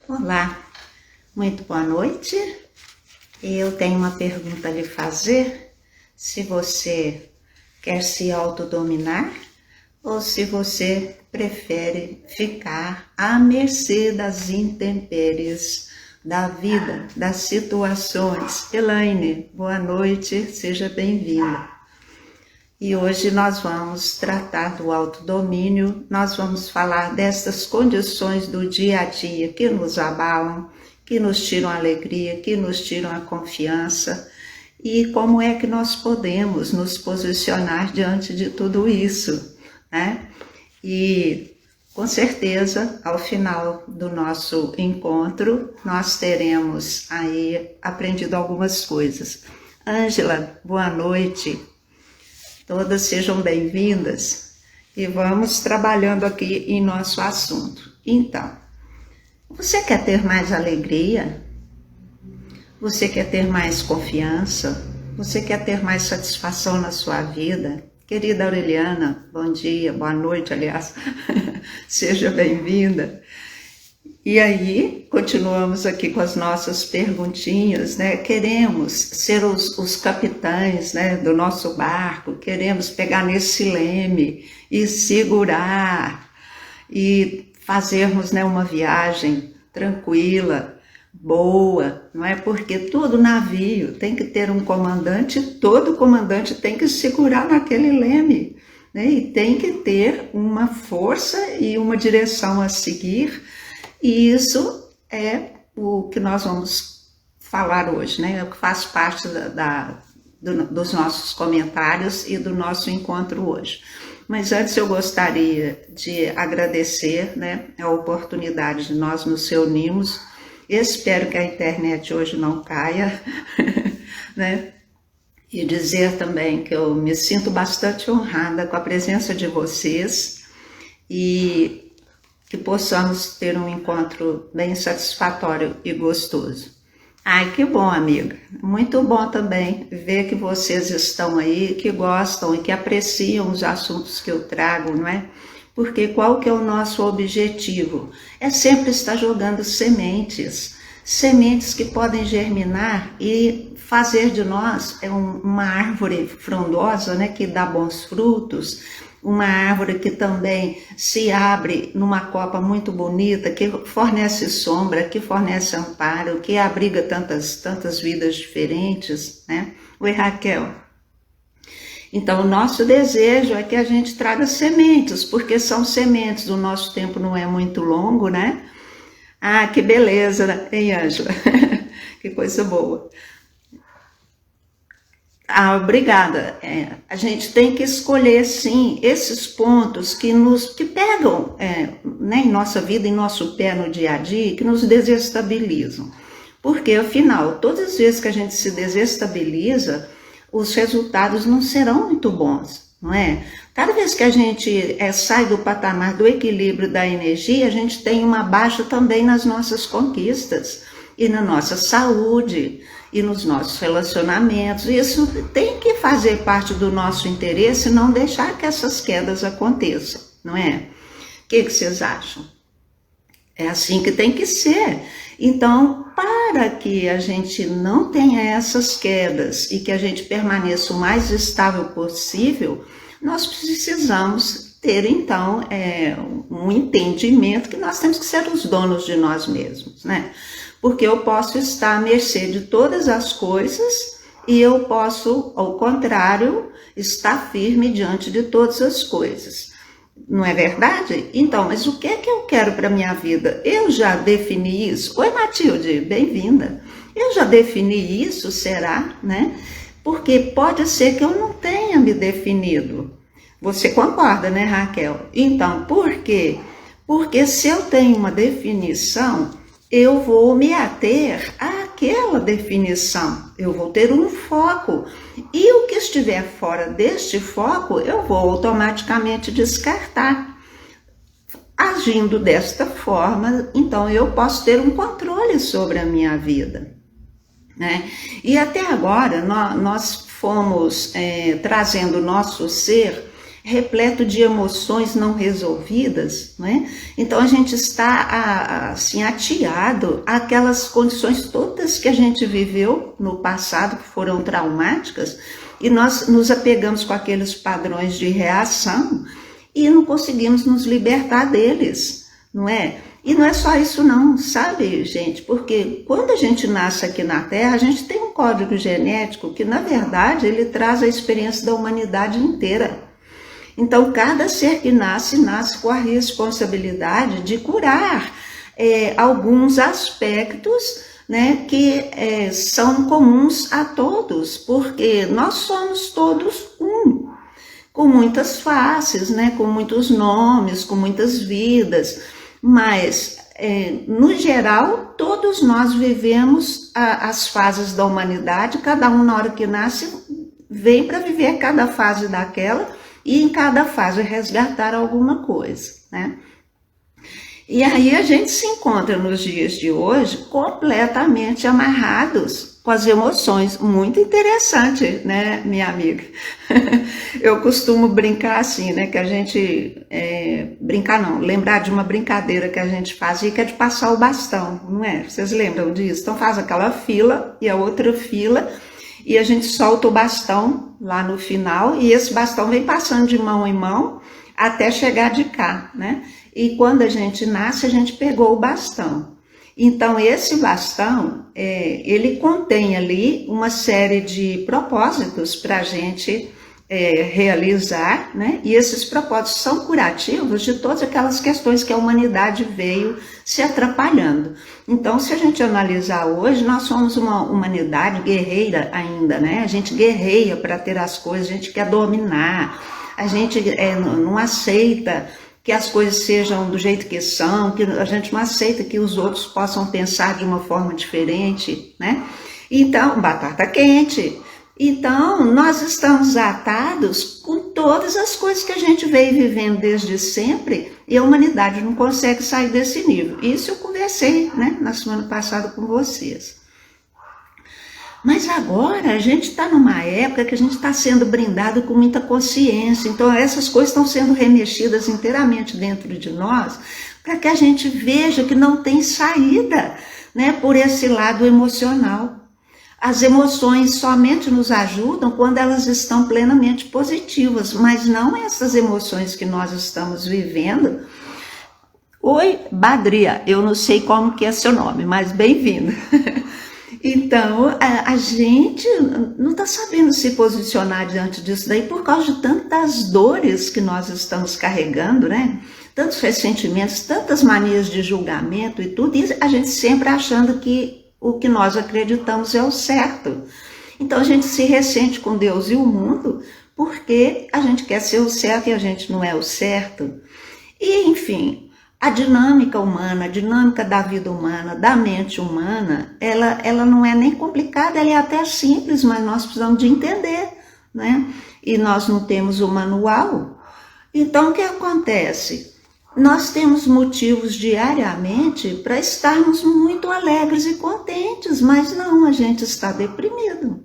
Olá, muito boa noite. Eu tenho uma pergunta a lhe fazer, se você quer se autodominar ou se você prefere ficar à mercê das intempéries da vida, das situações. Elaine, boa noite, seja bem-vinda. E hoje nós vamos tratar do autodomínio, nós vamos falar dessas condições do dia a dia que nos abalam, que nos tiram a alegria, que nos tiram a confiança e como é que nós podemos nos posicionar diante de tudo isso, né? E com certeza, ao final do nosso encontro, nós teremos aí aprendido algumas coisas. Ângela, boa noite. Todas sejam bem-vindas e vamos trabalhando aqui em nosso assunto. Então, você quer ter mais alegria? Você quer ter mais confiança? Você quer ter mais satisfação na sua vida? Querida Aureliana, bom dia, boa noite, aliás, seja bem-vinda. E aí, continuamos aqui com as nossas perguntinhas, né? Queremos ser os capitães, né, do nosso barco, queremos pegar nesse leme e segurar e fazermos, né, uma viagem tranquila, boa, não é? Porque todo navio tem que ter um comandante, todo comandante tem que segurar naquele leme, né? E tem que ter uma força e uma direção a seguir. E isso é o que nós vamos falar hoje, né? É o que faz parte dos nossos comentários e do nosso encontro hoje. Mas antes eu gostaria de agradecer, né, a oportunidade de nós nos reunirmos. Espero que a internet hoje não caia, né? E dizer também que eu me sinto bastante honrada com a presença de vocês e que possamos ter um encontro bem satisfatório e gostoso. Ai, que bom, amiga. Muito bom também ver que vocês estão aí, que gostam e que apreciam os assuntos que eu trago, não é? Porque qual que é o nosso objetivo? É sempre estar jogando sementes, sementes que podem germinar e fazer de nós uma árvore frondosa, né, que dá bons frutos, uma árvore que também se abre numa copa muito bonita, que fornece sombra, que fornece amparo, que abriga tantas vidas diferentes, né? Oi, Raquel. Então, o nosso desejo é que a gente traga sementes, porque são sementes, o nosso tempo não é muito longo, né? Ah, que beleza, né? Hein, Ângela? Que coisa boa. Ah, obrigada. A gente tem que escolher, sim, esses pontos que pegam, né, em nossa vida, em nosso pé no dia a dia, que nos desestabilizam. Porque, afinal, todas as vezes que a gente se desestabiliza, os resultados não serão muito bons, não é? Cada vez que a gente sai do patamar do equilíbrio da energia, a gente tem uma baixa também nas nossas conquistas e na nossa saúde e nos nossos relacionamentos. Isso tem que fazer parte do nosso interesse, não deixar que essas quedas aconteçam, não é? O que vocês acham? É assim que tem que ser. Então, para que a gente não tenha essas quedas e que a gente permaneça o mais estável possível, nós precisamos ter, então, um entendimento que nós temos que ser os donos de nós mesmos, né? Porque eu posso estar à mercê de todas as coisas e eu posso, ao contrário, estar firme diante de todas as coisas. Não é verdade? Então, mas o que é que eu quero para a minha vida? Eu já defini isso? Oi, Matilde, bem-vinda. Eu já defini isso, será? Né? Porque pode ser que eu não tenha me definido. Você concorda, né, Raquel? Então, por quê? Porque se eu tenho uma definição, eu vou me ater àquela definição, eu vou ter um foco, e o que estiver fora deste foco, eu vou automaticamente descartar. Agindo desta forma, então eu posso ter um controle sobre a minha vida, né? E até agora nós fomos trazendo o nosso ser repleto de emoções não resolvidas, né? Então a gente está assim ateado àquelas condições todas que a gente viveu no passado, que foram traumáticas, e nós nos apegamos com aqueles padrões de reação e não conseguimos nos libertar deles, não é? E não é só isso não, sabe, gente? Porque quando a gente nasce aqui na Terra, a gente tem um código genético que, na verdade, ele traz a experiência da humanidade inteira. Então, cada ser que nasce, nasce com a responsabilidade de curar alguns aspectos, né, que são comuns a todos, porque nós somos todos um, com muitas faces, né, com muitos nomes, com muitas vidas, mas, no geral, todos nós vivemos as fases da humanidade, cada um na hora que nasce vem para viver cada fase daquela, e em cada fase resgatar alguma coisa, né? E aí a gente se encontra nos dias de hoje completamente amarrados com as emoções. Muito interessante, né, minha amiga? Eu costumo brincar assim, né, que a gente... brincar não, lembrar de uma brincadeira que a gente fazia, que é de passar o bastão, não é? Vocês lembram disso? Então faz aquela fila e a outra fila, e a gente solta o bastão lá no final, e esse bastão vem passando de mão em mão até chegar de cá, né? E quando a gente nasce, a gente pegou o bastão. Então, esse bastão, ele contém ali uma série de propósitos para a gente realizar, né? E esses propósitos são curativos de todas aquelas questões que a humanidade veio se atrapalhando. Então, se a gente analisar hoje, nós somos uma humanidade guerreira ainda, né? A gente guerreia para ter as coisas, a gente quer dominar, a gente não aceita que as coisas sejam do jeito que são, que a gente não aceita que os outros possam pensar de uma forma diferente, né? Então, batata quente. Então, nós estamos atados com todas as coisas que a gente veio vivendo desde sempre, e a humanidade não consegue sair desse nível. Isso eu conversei, né, na semana passada com vocês. Mas agora a gente está numa época que a gente está sendo brindado com muita consciência, então essas coisas estão sendo remexidas inteiramente dentro de nós, para que a gente veja que não tem saída, né, por esse lado emocional. As emoções somente nos ajudam quando elas estão plenamente positivas, mas não essas emoções que nós estamos vivendo. Oi, Badria, eu não sei como que é seu nome, mas bem-vindo. Então, a gente não está sabendo se posicionar diante disso daí por causa de tantas dores que nós estamos carregando, né? Tantos ressentimentos, tantas manias de julgamento e tudo, e a gente sempre achando que o que nós acreditamos é o certo. Então a gente se ressente com Deus e o mundo porque a gente quer ser o certo e a gente não é o certo. E enfim, a dinâmica humana, a dinâmica da vida humana, da mente humana, ela não é nem complicada, ela é até simples, mas nós precisamos de entender, né? E nós não temos o manual. Então o que acontece? Nós temos motivos diariamente para estarmos muito alegres e contentes, mas não, a gente está deprimido.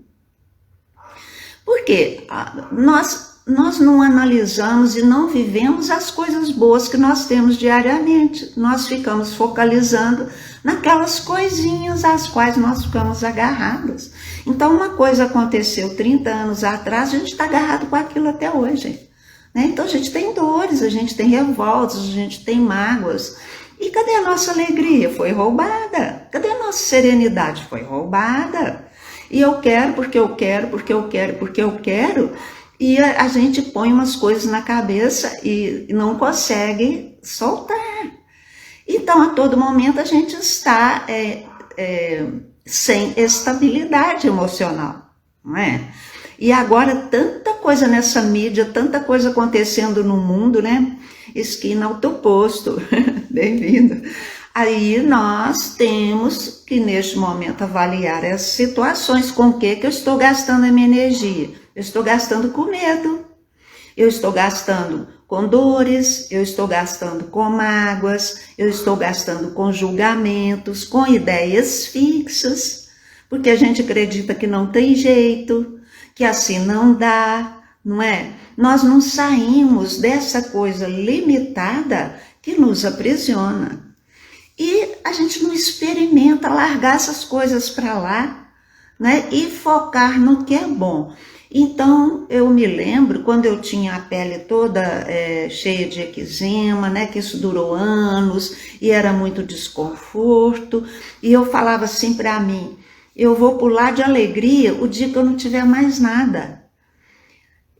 Por quê? Nós não analisamos e não vivemos as coisas boas que nós temos diariamente. Nós ficamos focalizando naquelas coisinhas às quais nós ficamos agarrados. Então, uma coisa aconteceu 30 anos atrás, a gente está agarrado com aquilo até hoje. Então a gente tem dores, a gente tem revoltas, a gente tem mágoas. E cadê a nossa alegria? Foi roubada. Cadê a nossa serenidade? Foi roubada. E eu quero, porque eu quero, porque eu quero, porque eu quero. E a gente põe umas coisas na cabeça e não consegue soltar. Então a todo momento a gente está sem estabilidade emocional, não é? E agora tanta coisa nessa mídia, tanta coisa acontecendo no mundo, né? Esquina ao teu posto, bem-vindo. Aí nós temos que neste momento avaliar essas situações, com o que eu estou gastando a minha energia. Eu estou gastando com medo, eu estou gastando com dores, eu estou gastando com mágoas, eu estou gastando com julgamentos, com ideias fixas, porque a gente acredita que não tem jeito, que assim não dá, não é? Nós não saímos dessa coisa limitada que nos aprisiona. E a gente não experimenta largar essas coisas para lá, né? E focar no que é bom. Então, eu me lembro, quando eu tinha a pele toda cheia de eczema, né, que isso durou anos, e era muito desconforto, e eu falava assim para mim, eu vou pular de alegria o dia que eu não tiver mais nada.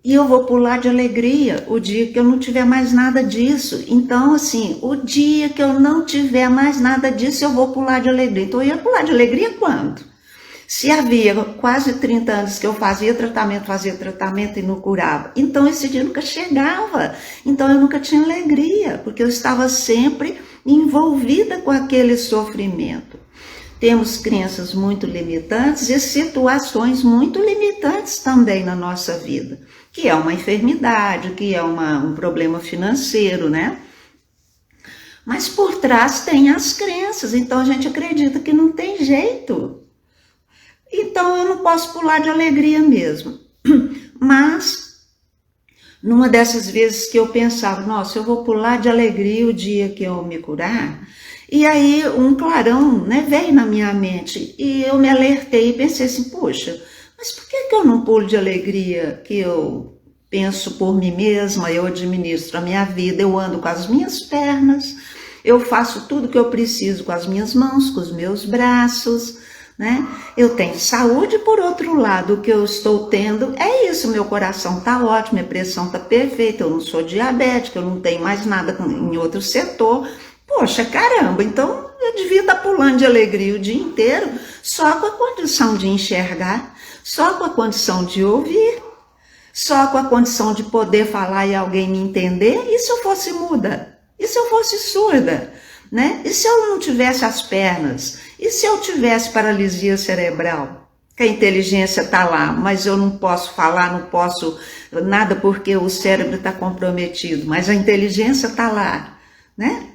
E eu vou pular de alegria o dia que eu não tiver mais nada disso. Então, assim, o dia que eu não tiver mais nada disso, eu vou pular de alegria. Então, eu ia pular de alegria quando? Se havia quase 30 anos que eu fazia tratamento e não curava, então esse dia nunca chegava, então eu nunca tinha alegria, porque eu estava sempre envolvida com aquele sofrimento. Temos crenças muito limitantes e situações muito limitantes também na nossa vida, que é uma enfermidade, que é um problema financeiro, né? Mas por trás tem as crenças, então a gente acredita que não tem jeito. Então eu não posso pular de alegria mesmo. Mas, numa dessas vezes que eu pensava, nossa, eu vou pular de alegria o dia que eu me curar, e aí um clarão, né, veio na minha mente, e eu me alertei e pensei assim, poxa, mas por que eu não pulo de alegria que eu penso por mim mesma, eu administro a minha vida, eu ando com as minhas pernas, eu faço tudo que eu preciso com as minhas mãos, com os meus braços, né? Eu tenho saúde, por outro lado, o que eu estou tendo é isso, meu coração está ótimo, minha pressão está perfeita, eu não sou diabética, eu não tenho mais nada em outro setor. Poxa, caramba, então eu devia estar pulando de alegria o dia inteiro, só com a condição de enxergar, só com a condição de ouvir, só com a condição de poder falar e alguém me entender. E se eu fosse muda? E se eu fosse surda? Né? E se eu não tivesse as pernas? E se eu tivesse paralisia cerebral? Que a inteligência está lá, mas eu não posso falar, não posso nada porque o cérebro está comprometido, mas a inteligência está lá, né?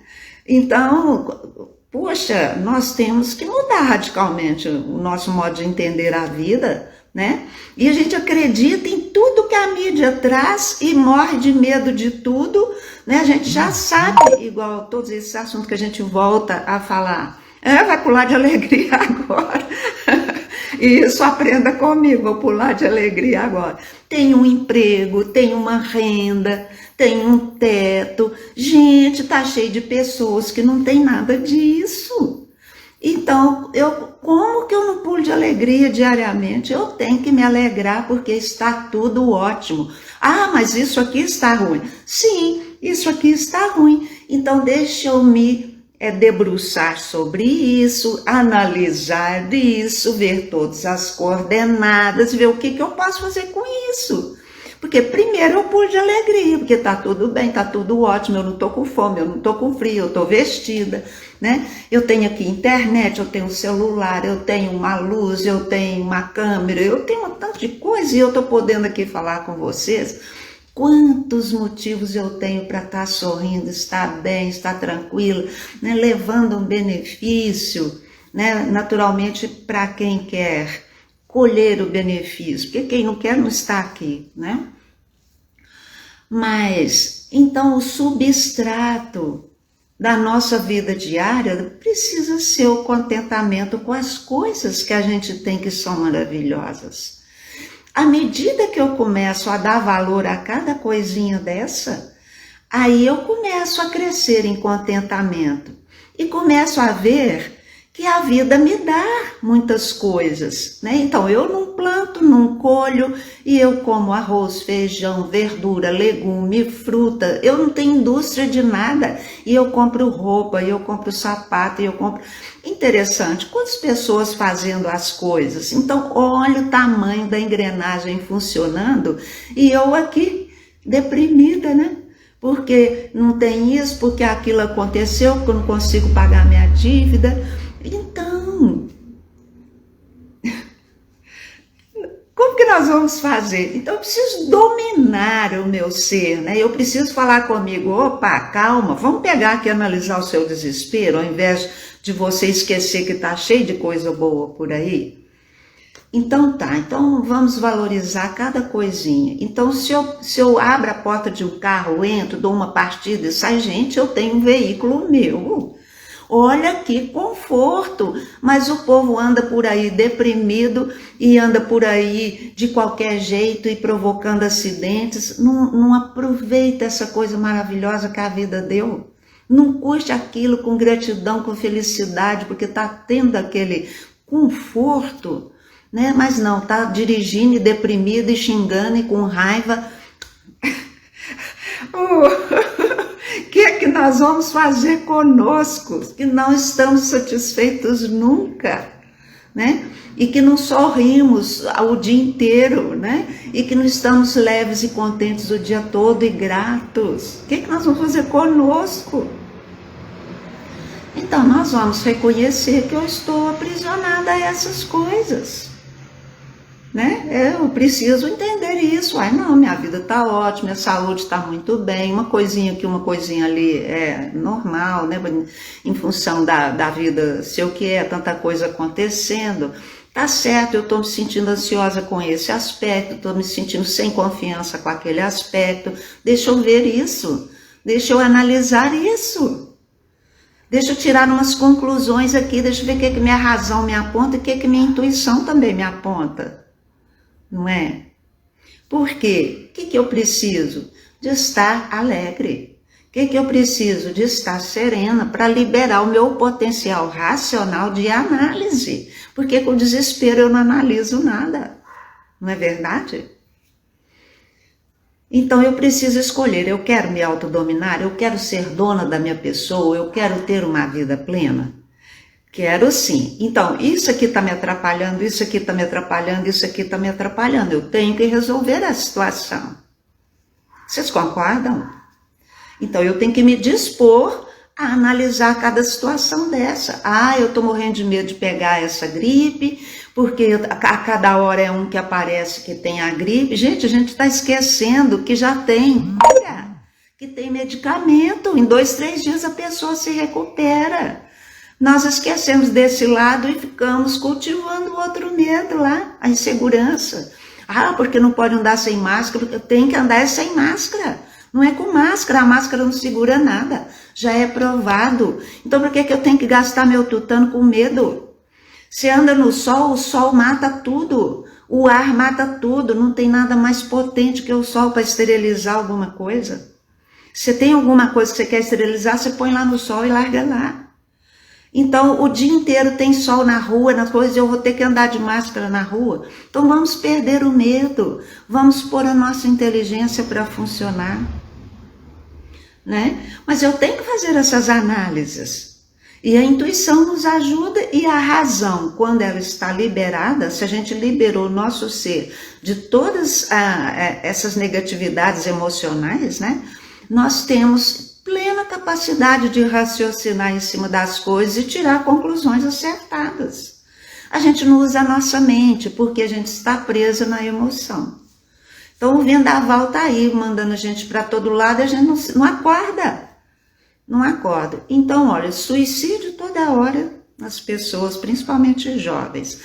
Então, poxa, nós temos que mudar radicalmente o nosso modo de entender a vida, né? E a gente acredita em tudo que a mídia traz e morre de medo de tudo, né? A gente já sabe, igual todos esses assuntos que a gente volta a falar, vai pular de alegria agora. E isso aprenda comigo, vou pular de alegria agora. Tem um emprego, tem uma renda, tem um teto. Gente, tá cheio de pessoas que não tem nada disso. Então, como que eu não pulo de alegria diariamente? Eu tenho que me alegrar porque está tudo ótimo. Ah, mas isso aqui está ruim. Sim, isso aqui está ruim. Então, deixa eu me debruçar sobre isso, analisar isso, ver todas as coordenadas, ver o que eu posso fazer com isso. Porque primeiro eu pulo de alegria, porque tá tudo bem, tá tudo ótimo, eu não tô com fome, eu não tô com frio, eu tô vestida, né? Eu tenho aqui internet, eu tenho um celular, eu tenho uma luz, eu tenho uma câmera, eu tenho um tanto de coisa e eu tô podendo aqui falar com vocês. Quantos motivos eu tenho para estar sorrindo, estar bem, estar tranquila, né? Levando um benefício, né? Naturalmente para quem quer colher o benefício, porque quem não quer não está aqui, né? Mas, então, o substrato da nossa vida diária precisa ser o contentamento com as coisas que a gente tem que são maravilhosas. À medida que eu começo a dar valor a cada coisinha dessa, aí eu começo a crescer em contentamento e começo a ver que a vida me dá muitas coisas, né? Então eu não planto, não colho e eu como arroz, feijão, verdura, legume, fruta. Eu não tenho indústria de nada e eu compro roupa, e eu compro sapato, e eu compro... Interessante, quantas pessoas fazendo as coisas? Então olha o tamanho da engrenagem funcionando e eu aqui deprimida, né? Porque não tem isso, porque aquilo aconteceu, porque eu não consigo pagar minha dívida. Então, como que nós vamos fazer? Então eu preciso dominar o meu ser, né? Eu preciso falar comigo, opa, calma, vamos pegar aqui e analisar o seu desespero, ao invés de você esquecer que está cheio de coisa boa por aí. Então tá, então vamos valorizar cada coisinha. Então se eu abro a porta de um carro, entro, dou uma partida e sai gente, eu tenho um veículo meu. Olha que conforto, mas o povo anda por aí deprimido e anda por aí de qualquer jeito e provocando acidentes, não aproveita essa coisa maravilhosa que a vida deu. Não curte aquilo com gratidão, com felicidade, porque está tendo aquele conforto, né? Mas não, está dirigindo e deprimido e xingando e com raiva. O que é que nós vamos fazer conosco? Que não estamos satisfeitos nunca, né? E que não sorrimos o dia inteiro, né? E que não estamos leves e contentes o dia todo e gratos. O que é que nós vamos fazer conosco? Então nós vamos reconhecer que eu estou aprisionada a essas coisas, né? Eu preciso entender isso. Ai, não, minha vida está ótima, minha saúde está muito bem, uma coisinha aqui, uma coisinha ali é normal, né? Em função da vida, sei o que é, tanta coisa acontecendo. Tá certo, eu estou me sentindo ansiosa com esse aspecto, estou me sentindo sem confiança com aquele aspecto. Deixa eu ver isso, deixa eu analisar isso. Deixa eu tirar umas conclusões aqui, deixa eu ver o que minha razão me aponta e o que minha intuição também me aponta. Não é? Por quê? O que eu preciso? De estar alegre. O que eu preciso? De estar serena para liberar o meu potencial racional de análise. Porque com desespero eu não analiso nada. Não é verdade? Então eu preciso escolher, eu quero me autodominar, eu quero ser dona da minha pessoa, eu quero ter uma vida plena? Quero sim. Então, isso aqui está me atrapalhando, isso aqui está me atrapalhando, isso aqui está me atrapalhando. Eu tenho que resolver a situação. Vocês concordam? Então eu tenho que me dispor a analisar cada situação dessa. Ah, eu estou morrendo de medo de pegar essa gripe, porque a cada hora é um que aparece que tem a gripe. Gente, a gente está esquecendo que já tem cura, que tem medicamento. Em 2, 3 dias a pessoa se recupera. Nós esquecemos desse lado e ficamos cultivando o outro medo lá, a insegurança. Ah, porque não pode andar sem máscara, porque eu tenho que andar sem máscara. Não é com máscara, a máscara não segura nada, já é provado. Então por que eu tenho que gastar meu tutano com medo? Você anda no sol, o sol mata tudo, o ar mata tudo, não tem nada mais potente que o sol para esterilizar alguma coisa. Se tem alguma coisa que você quer esterilizar, você põe lá no sol e larga lá. Então o dia inteiro tem sol na rua, nas coisas, eu vou ter que andar de máscara na rua. Então vamos perder o medo, vamos pôr a nossa inteligência para funcionar, né? Mas eu tenho que fazer essas análises. E a intuição nos ajuda e a razão, quando ela está liberada, se a gente liberou o nosso ser de todas essas negatividades emocionais, né? Nós temos plena capacidade de raciocinar em cima das coisas e tirar conclusões acertadas. A gente não usa a nossa mente porque a gente está presa na emoção. Então o vendaval está aí mandando a gente para todo lado e a gente não acorda. Não acorda. Então, olha, suicídio toda hora nas pessoas, principalmente jovens.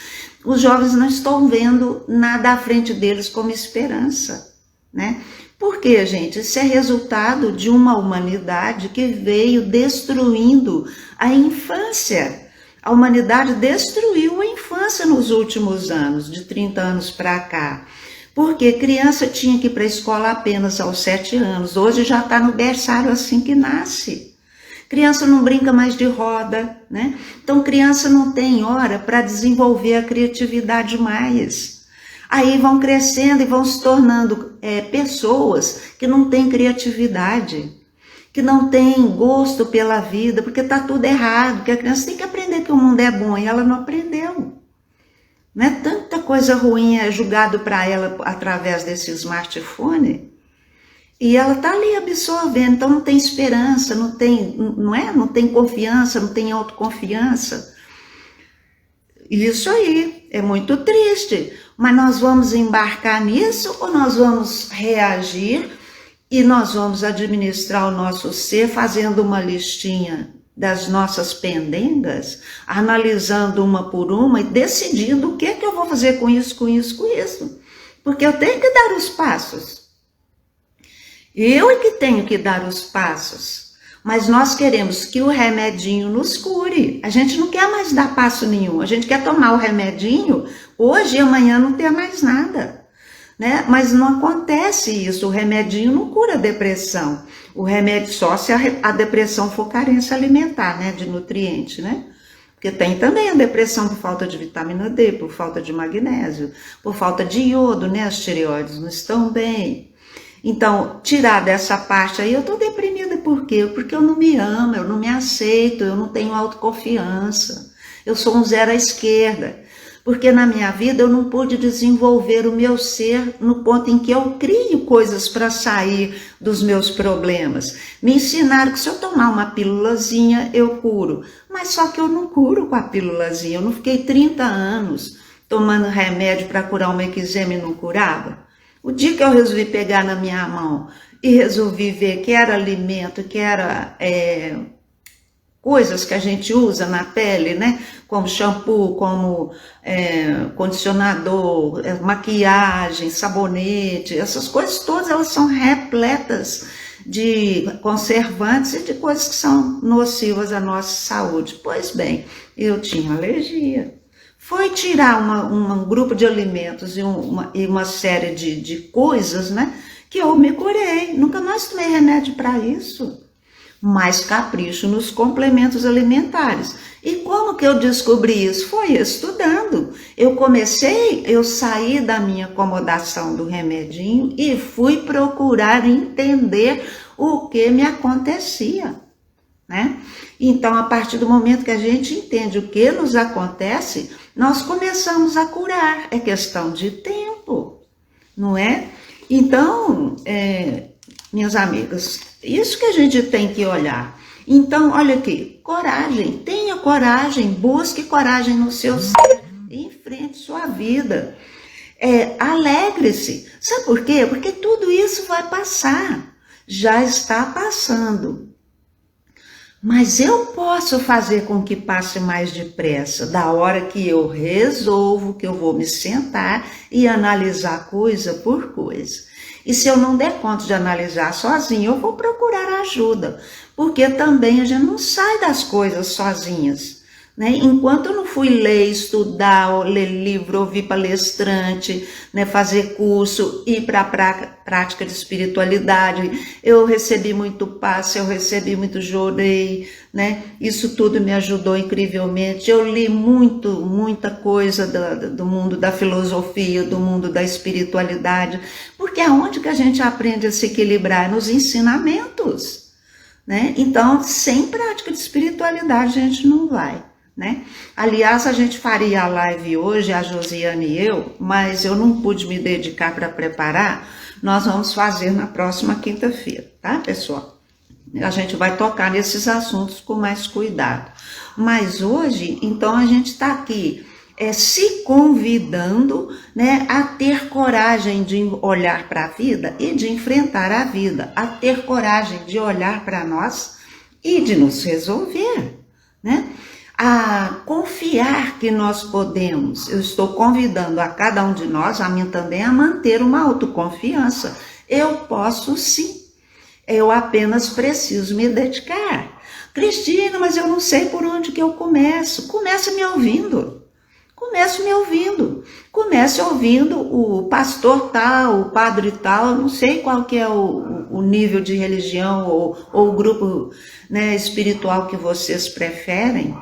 Os jovens não estão vendo nada à frente deles como esperança, né? Por quê, gente? Isso é resultado de uma humanidade que veio destruindo a infância. A humanidade destruiu a infância nos últimos anos, de 30 anos para cá. Porque criança tinha que ir para a escola apenas aos 7 anos. Hoje já está no berçário assim que nasce. Criança não brinca mais de roda, né? Então criança não tem hora para desenvolver a criatividade mais. Aí vão crescendo e vão se tornando pessoas que não têm criatividade, que não têm gosto pela vida, porque está tudo errado, porque a criança tem que aprender que o mundo é bom e ela não aprendeu. Né? Tanta coisa ruim é julgado para ela através desse smartphone e ela está ali absorvendo, então não tem esperança, não tem confiança, não tem autoconfiança. Isso aí é muito triste, mas nós vamos embarcar nisso ou nós vamos reagir e nós vamos administrar o nosso ser fazendo uma listinha das nossas pendengas, analisando uma por uma e decidindo o que é que eu vou fazer com isso, com isso, com isso. Porque eu tenho que dar os passos. Eu é que tenho que dar os passos. Mas nós queremos que o remedinho nos cure. A gente não quer mais dar passo nenhum. A gente quer tomar o remedinho hoje e amanhã não ter mais nada. Né? Mas não acontece isso. O remedinho não cura a depressão. O remédio só se a depressão for carência alimentar, né? De nutriente, né? Porque tem também a depressão por falta de vitamina D, por falta de magnésio, por falta de iodo, né? As tireoides não estão bem. Então, tirar dessa parte aí, eu tô deprimida por quê? Porque eu não me amo, eu não me aceito, eu não tenho autoconfiança. Eu sou um zero à esquerda. Porque na minha vida eu não pude desenvolver o meu ser no ponto em que eu crio coisas para sair dos meus problemas. Me ensinaram que se eu tomar uma pílulazinha eu curo, mas só que eu não curo com a pílulazinha. Eu não fiquei 30 anos tomando remédio para curar uma eczema e não curava. O dia que eu resolvi pegar na minha mão e resolvi ver que era alimento, que era coisas que a gente usa na pele, né? Como shampoo, como condicionador, maquiagem, sabonete, essas coisas todas elas são repletas de conservantes e de coisas que são nocivas à nossa saúde. Pois bem, eu tinha alergia. Foi tirar um grupo de alimentos e uma série de coisas, né? Que eu me curei. Nunca mais tomei remédio para isso. Mais capricho nos complementos alimentares. E como que eu descobri isso? Foi estudando. Eu saí da minha acomodação do remedinho e fui procurar entender o que me acontecia, né? Então, a partir do momento que a gente entende o que nos acontece, nós começamos a curar. É questão de tempo, não é? Então, minhas amigas, isso que a gente tem que olhar. Então, olha aqui, coragem, tenha coragem, busque coragem no seu ser, enfrente sua vida. Alegre-se. Sabe por quê? Porque tudo isso vai passar, já está passando. Mas eu posso fazer com que passe mais depressa, da hora que eu resolvo que eu vou me sentar e analisar coisa por coisa. E se eu não der conta de analisar sozinho, eu vou procurar ajuda, porque também a gente não sai das coisas sozinhas, né? Enquanto eu não fui ler, estudar, ler livro, ouvir palestrante, né, fazer curso, ir para a prática de espiritualidade, eu recebi muito passe, eu recebi muito jorei, né? Isso tudo me ajudou incrivelmente. Eu li muita coisa do mundo da filosofia, do mundo da espiritualidade, porque aonde que a gente aprende a se equilibrar? Nos ensinamentos, né? Então, sem prática de espiritualidade a gente não vai, né? Aliás, a gente faria a live hoje, a Josiane e eu, mas eu não pude me dedicar para preparar. Nós vamos fazer na próxima quinta-feira, tá, pessoal? A gente vai tocar nesses assuntos com mais cuidado. Mas hoje, então, a gente está aqui se convidando, né, a ter coragem de olhar para a vida e de enfrentar a vida, a ter coragem de olhar para nós e de nos resolver, né? A confiar que nós podemos. Eu estou convidando a cada um de nós, a mim também, a manter uma autoconfiança. Eu posso sim, eu apenas preciso me dedicar. Cristina, mas eu não sei por onde que eu começo. Comece me ouvindo. Comece ouvindo o pastor tal, o padre tal, não sei qual que é o nível de religião ou o grupo, né, espiritual que vocês preferem.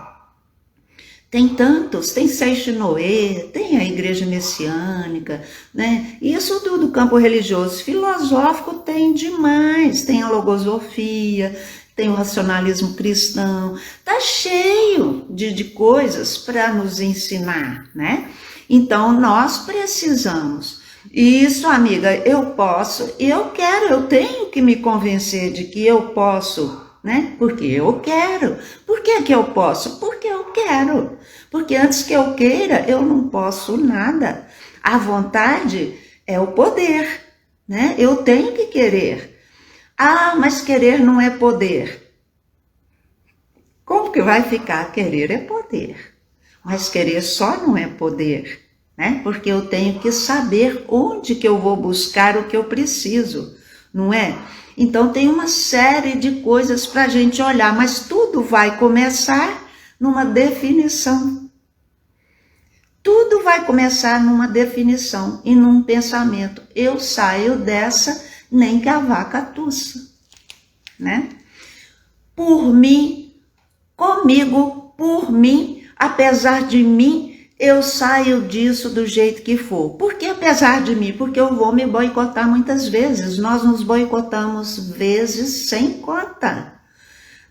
Tem tantos, tem Seixo Noé, tem a igreja messiânica, né? Isso do campo religioso. Filosófico tem demais, tem a logosofia, tem o racionalismo cristão, tá cheio de coisas para nos ensinar, né? Então, nós precisamos. Isso, amiga, eu posso, eu quero, eu tenho que me convencer de que eu posso, né? Porque eu quero. Por que que eu posso? Porque eu quero. Porque antes que eu queira, eu não posso nada. A vontade é o poder, né? Eu tenho que querer. Ah, mas querer não é poder. Como que vai ficar? Querer é poder, mas querer só não é poder, né? Porque eu tenho que saber onde que eu vou buscar o que eu preciso, não é? Então tem uma série de coisas para a gente olhar, mas tudo vai começar numa definição. Tudo vai começar numa definição e num pensamento. Eu saio dessa nem que a vaca tussa, né? Por mim, comigo, por mim, apesar de mim, eu saio disso do jeito que for. Por que apesar de mim? Porque eu vou me boicotar muitas vezes. Nós nos boicotamos vezes sem conta,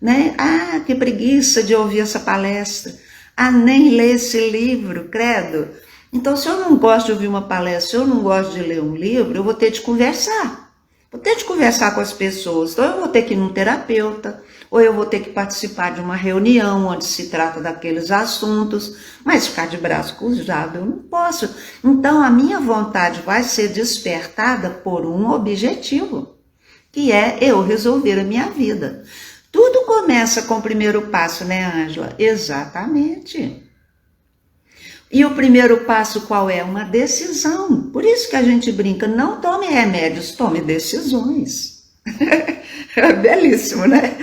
né? Ah, que preguiça de ouvir essa palestra. Ah, nem ler esse livro, credo. Então, se eu não gosto de ouvir uma palestra, se eu não gosto de ler um livro, eu vou ter de conversar. Vou ter de conversar com as pessoas. Então, eu vou ter que ir num terapeuta, ou eu vou ter que participar de uma reunião onde se trata daqueles assuntos, mas ficar de braço cruzado eu não posso. Então, a minha vontade vai ser despertada por um objetivo, que é eu resolver a minha vida. Tudo começa com o primeiro passo, né, Ângela? Exatamente. E o primeiro passo qual é? Uma decisão. Por isso que a gente brinca, não tome remédios, tome decisões. É belíssimo, né?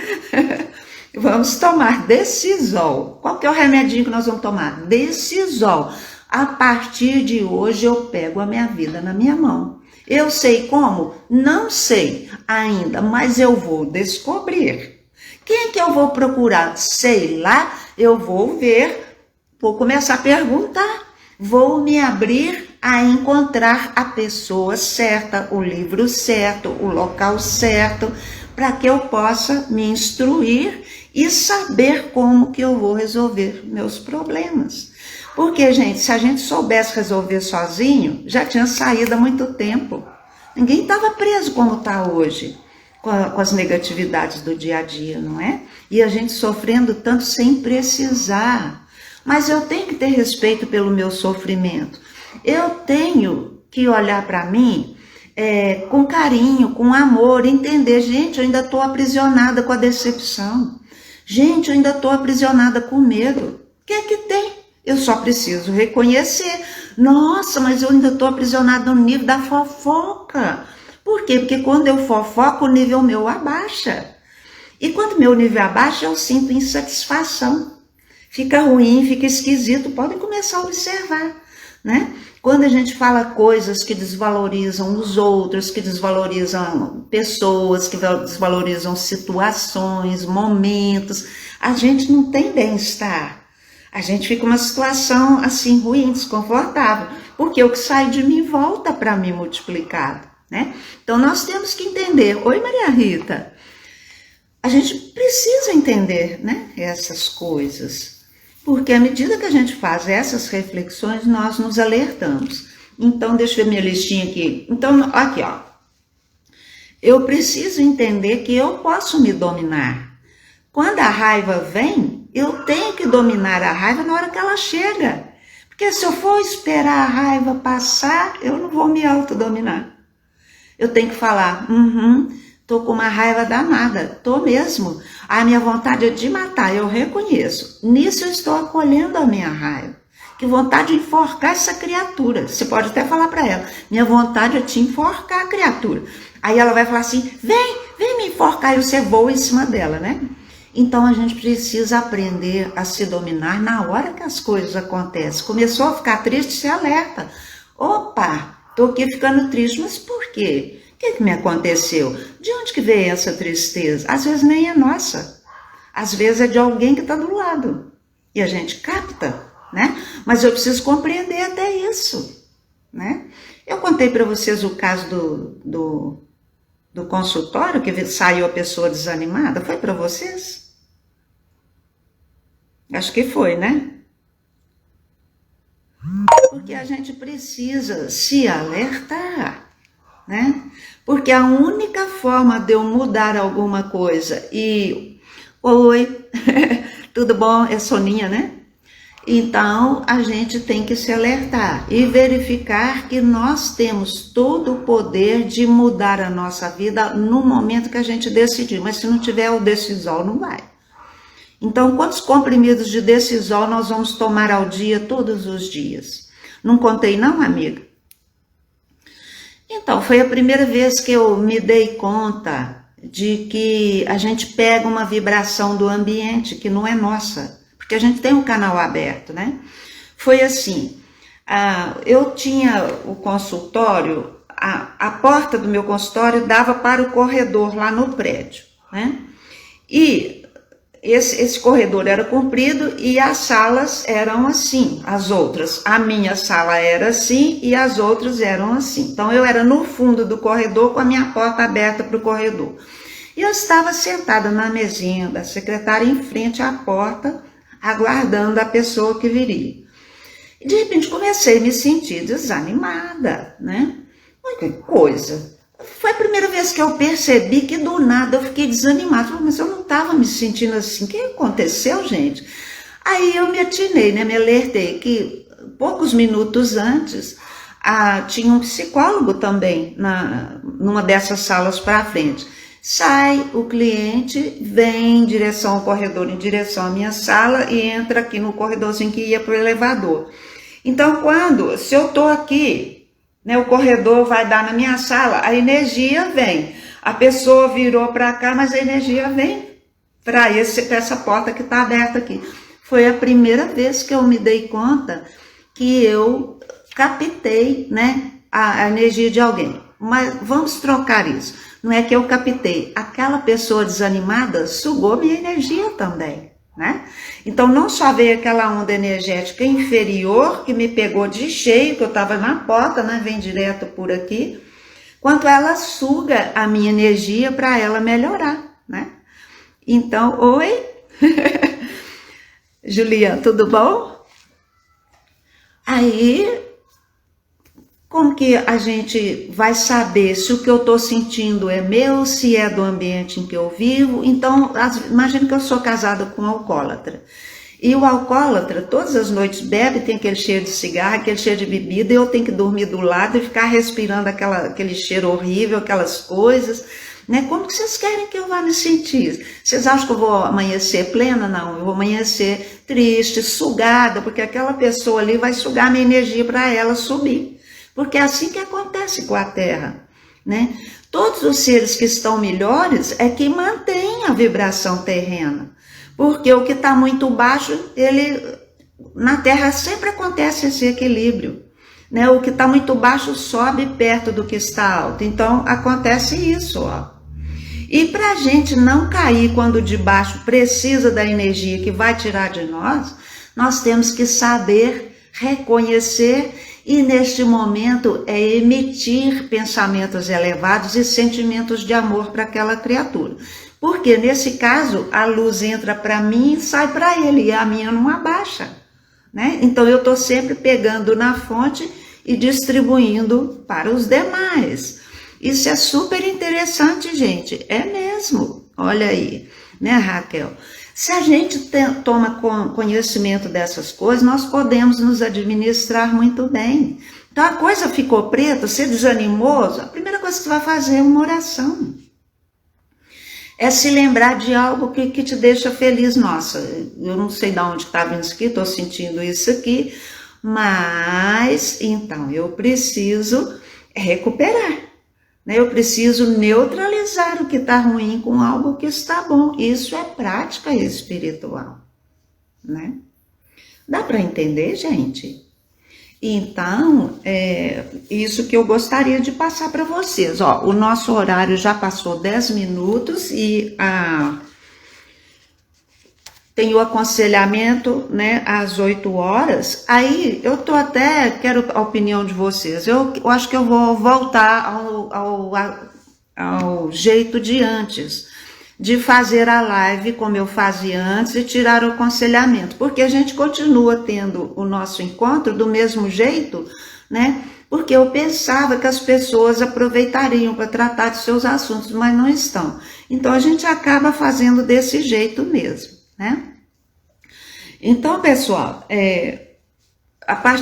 Vamos tomar Decisol. Qual que é o remedinho que nós vamos tomar? Decisol. A partir de hoje eu pego a minha vida na minha mão. Eu sei como? Não sei ainda, mas eu vou descobrir. Quem que eu vou procurar? Sei lá, eu vou ver, vou começar a perguntar, vou me abrir a encontrar a pessoa certa, o livro certo, o local certo, para que eu possa me instruir e saber como que eu vou resolver meus problemas. Porque, gente, se a gente soubesse resolver sozinho, já tinha saído há muito tempo. Ninguém estava preso como está hoje, com as negatividades do dia a dia, não é? E a gente sofrendo tanto sem precisar. Mas eu tenho que ter respeito pelo meu sofrimento. Eu tenho que olhar para mim com carinho, com amor, entender, gente, eu ainda estou aprisionada com a decepção. Gente, eu ainda estou aprisionada com medo. O que é que tem? Eu só preciso reconhecer. Nossa, mas eu ainda estou aprisionada no nível da fofoca. Por quê? Porque quando eu fofoco, o nível meu abaixa. E quando meu nível abaixa, eu sinto insatisfação. Fica ruim, fica esquisito. Podem começar a observar, né? Quando a gente fala coisas que desvalorizam os outros, que desvalorizam pessoas, que desvalorizam situações, momentos, a gente não tem bem-estar. A gente fica numa situação assim ruim, desconfortável, porque o que sai de mim volta para mim multiplicado, né? Então nós temos que entender. Oi, Maria Rita. A gente precisa entender, né, essas coisas. Porque à medida que a gente faz essas reflexões, nós nos alertamos. Então, deixa eu ver minha listinha aqui. Então, aqui, ó. Eu preciso entender que eu posso me dominar. Quando a raiva vem, eu tenho que dominar a raiva na hora que ela chega. Porque se eu for esperar a raiva passar, eu não vou me autodominar. Eu tenho que falar, tô com uma raiva danada, tô mesmo. A minha vontade é de matar, eu reconheço. Nisso eu estou acolhendo a minha raiva. Que vontade de enforcar essa criatura. Você pode até falar para ela, minha vontade é te enforcar a criatura. Aí ela vai falar assim, vem me enforcar, e você voa em cima dela, né? Então a gente precisa aprender a se dominar na hora que as coisas acontecem. Começou a ficar triste, se alerta. Opa, tô aqui ficando triste, mas por quê? O que me aconteceu? De onde que veio essa tristeza? Às vezes nem é nossa. Às vezes é de alguém que está do lado. E a gente capta, né? Mas eu preciso compreender até isso, né? Eu contei para vocês o caso do consultório, que saiu a pessoa desanimada. Foi para vocês? Acho que foi, né? Porque a gente precisa se alertar, né? Porque a única forma de eu mudar alguma coisa e... Oi, tudo bom? É Soninha, né? Então, a gente tem que se alertar e verificar que nós temos todo o poder de mudar a nossa vida no momento que a gente decidir. Mas se não tiver o decisor, não vai. Então, quantos comprimidos de Decisol nós vamos tomar ao dia, todos os dias? Não contei não, amiga? Então, foi a primeira vez que eu me dei conta de que a gente pega uma vibração do ambiente que não é nossa, porque a gente tem um canal aberto, né? Foi assim, eu tinha o consultório, a porta do meu consultório dava para o corredor lá no prédio, né? E esse corredor era comprido e as salas eram assim, as outras. A minha sala era assim e as outras eram assim. Então eu era no fundo do corredor com a minha porta aberta para o corredor. E eu estava sentada na mesinha da secretária em frente à porta, aguardando a pessoa que viria. E de repente comecei a me sentir desanimada, né? Que coisa. Foi a primeira vez que eu percebi que do nada eu fiquei desanimada. Mas eu não estava me sentindo assim. O que aconteceu, gente? Aí eu me atinei, né? Me alertei que poucos minutos antes tinha um psicólogo também numa dessas salas para frente. Sai o cliente, vem em direção ao corredor, em direção à minha sala e entra aqui no corredorzinho que ia para o elevador. Então, se eu estou aqui, né, o corredor vai dar na minha sala, a energia vem. A pessoa virou para cá, mas a energia vem para essa porta que está aberta aqui. Foi a primeira vez que eu me dei conta que eu captei, né, a energia de alguém. Mas vamos trocar isso. Não é que eu captei. Aquela pessoa desanimada sugou minha energia também, né? Então, não só veio aquela onda energética inferior que me pegou de cheio, que eu estava na porta, né? Vem direto por aqui, quanto ela suga a minha energia para ela melhorar, né? Então, oi? Juliana, tudo bom? Aí, como que a gente vai saber se o que eu estou sentindo é meu, se é do ambiente em que eu vivo? Então, imagina que eu sou casada com um alcoólatra. E o alcoólatra, todas as noites bebe, tem aquele cheiro de cigarro, aquele cheiro de bebida, e eu tenho que dormir do lado e ficar respirando aquele cheiro horrível, aquelas coisas, né? Como que vocês querem que eu vá me sentir? Vocês acham que eu vou amanhecer plena? Não, eu vou amanhecer triste, sugada, porque aquela pessoa ali vai sugar minha energia para ela subir. Porque é assim que acontece com a Terra, né? Todos os seres que estão melhores é que mantêm a vibração terrena. Porque o que está muito baixo, na Terra sempre acontece esse equilíbrio, né? O que está muito baixo sobe perto do que está alto. Então, acontece isso, ó. E para a gente não cair quando o de baixo precisa da energia que vai tirar de nós temos que saber reconhecer e neste momento emitir pensamentos elevados e sentimentos de amor para aquela criatura. Porque nesse caso a luz entra para mim e sai para ele e a minha não abaixa, né? Então eu estou sempre pegando na fonte e distribuindo para os demais. Isso é super interessante, gente, é mesmo. Olha aí, né, Raquel? Se a gente toma conhecimento dessas coisas, nós podemos nos administrar muito bem. Então a coisa ficou preta, você desanimou, a primeira coisa que você vai fazer é uma oração. É se lembrar de algo que te deixa feliz. Nossa, eu não sei de onde está vindo isso aqui, estou sentindo isso aqui, mas então eu preciso recuperar. Eu preciso neutralizar o que está ruim com algo que está bom. Isso é prática espiritual, né? Dá para entender, gente? Então, isso que eu gostaria de passar para vocês. Ó, o nosso horário já passou 10 minutos e tem o aconselhamento, né, às 8 horas. Aí eu quero a opinião de vocês. Eu acho que eu vou voltar ao jeito de antes, de fazer a live como eu fazia antes e tirar o aconselhamento, porque a gente continua tendo o nosso encontro do mesmo jeito, né? Porque eu pensava que as pessoas aproveitariam para tratar de seus assuntos, mas não estão. Então a gente acaba fazendo desse jeito mesmo, né? Então, pessoal,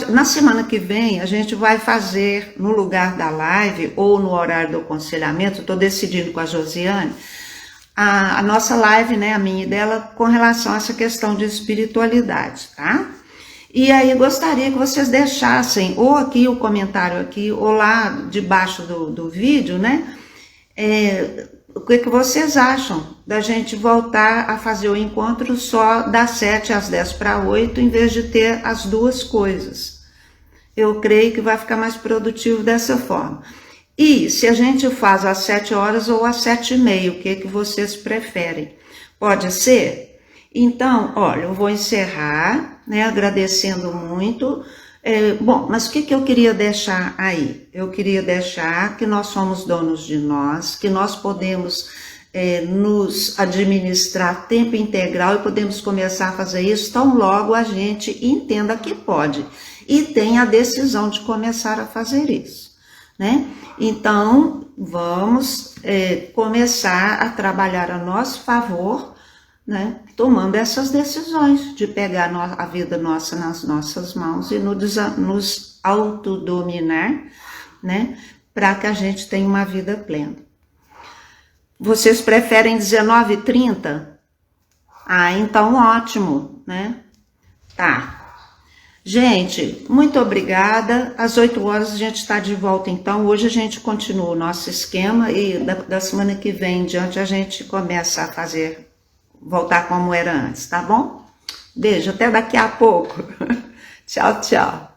na semana que vem a gente vai fazer no lugar da live ou no horário do aconselhamento, estou decidindo com a Josiane, a nossa live, né, a minha e dela, com relação a essa questão de espiritualidade, tá? E aí gostaria que vocês deixassem ou aqui o comentário aqui, ou lá debaixo do vídeo, né? O que vocês acham da gente voltar a fazer o encontro só das 7 às 10 para 8, em vez de ter as duas coisas. Eu creio que vai ficar mais produtivo dessa forma. E se a gente faz às 7 horas ou às 7h30, o que vocês preferem? Pode ser? Então, olha, eu vou encerrar, né, agradecendo muito. Bom, mas o que eu queria deixar aí? Eu queria deixar que nós somos donos de nós, que nós podemos nos administrar tempo integral e podemos começar a fazer isso tão logo a gente entenda que pode e tenha a decisão de começar a fazer isso, né? Então, vamos começar a trabalhar a nosso favor, né, tomando essas decisões de pegar a vida nossa nas nossas mãos e nos autodominar, né, para que a gente tenha uma vida plena. Vocês preferem 19h30? Ah, então ótimo, né? Tá. Gente, muito obrigada. Às 8 horas a gente está de volta, então. Hoje a gente continua o nosso esquema e da semana que vem em diante a gente começa a voltar como era antes, tá bom? Beijo, até daqui a pouco. Tchau, tchau.